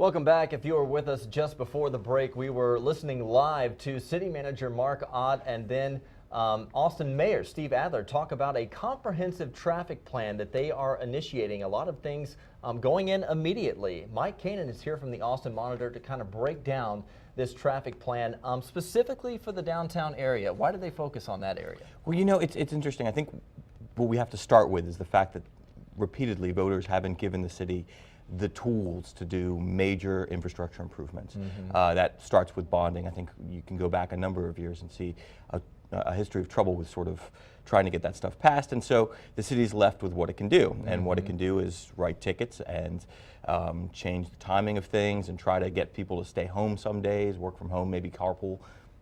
Welcome back. If you were with us just before the break, we were listening live to City Manager Mark Ott and then Austin Mayor Steve Adler talk about a comprehensive traffic plan that they are initiating. A lot of things going in immediately. Mike Kanan is here from the Austin Monitor to kind of break down this traffic plan specifically for the downtown area. Why do they focus on that area? Well, you know, it's interesting. I think what we have to start with is the fact that repeatedly voters haven't given the city the tools to do major infrastructure improvements. That starts with bonding. I think you can go back a number of years and see a history of trouble with sort of trying to get that stuff passed, and so the city's left with what it can do, and what it can do is write tickets and change the timing of things and try to get people to stay home some days, work from home, maybe carpool.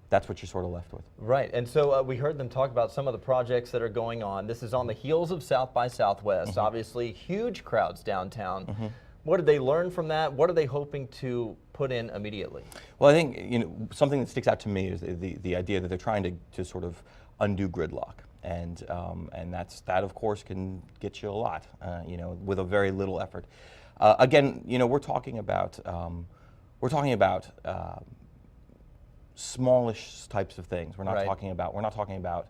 That's what you're sort of left with. Right, and so we heard them talk about some of the projects that are going on. This is on the heels of South by Southwest. Obviously, huge crowds downtown. What did they learn from that? What are they hoping to put in immediately? Well, I think something that sticks out to me is the idea that they're trying to sort of undo gridlock, and that of course can get you a lot, with a very little effort. Again, we're talking about smallish types of things. We're not talking about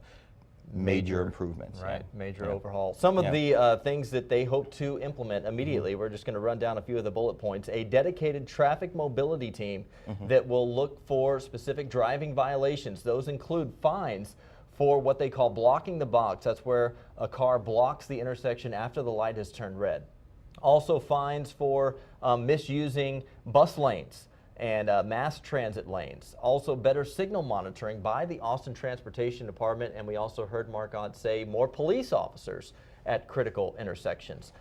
major improvements. Right, major overhaul. Some of the things that they hope to implement immediately, we're just going to run down a few of the bullet points. A dedicated traffic mobility team that will look for specific driving violations. Those include fines for what they call blocking the box. That's where a car blocks the intersection after the light has turned red. Also fines for misusing bus lanes and mass transit lanes. Also better signal monitoring by the Austin Transportation Department, and we also heard Mark Ott say more police officers at critical intersections.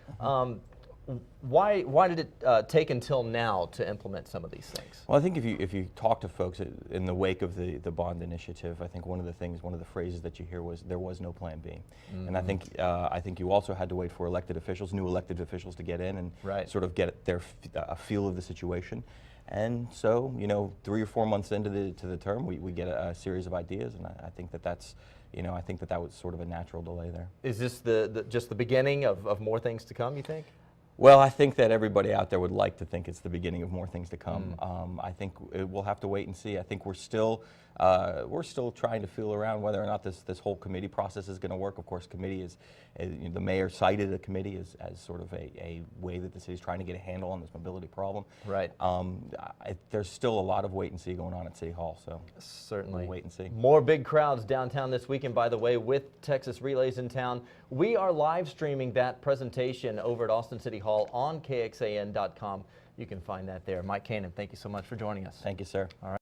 Why did it take until now to implement some of these things? Well, I think if you talk to folks in the wake of the bond initiative, I think one of the phrases that you hear was there was no plan B, and I think you also had to wait for new elected officials to get in and sort of get a feel of the situation. And so, 3 or 4 months into the term, we get a series of ideas, and I think that's, that was sort of a natural delay there. Is this just the beginning of more things to come, you think? Well, I think that everybody out there would like to think it's the beginning of more things to come. I think we'll have to wait and see. I think we're still trying to feel around whether or not this whole committee process is going to work. Of course, the mayor cited a committee as sort of a way that the city's trying to get a handle on this mobility problem. Right. There's still a lot of wait and see going on at City Hall, so certainly we'll wait and see. More big crowds downtown this weekend, by the way, with Texas Relays in town. We are live streaming that presentation over at Austin City Hall on KXAN.com. You can find that there. Mike Kanan, thank you so much for joining us. Thank you, sir. All right.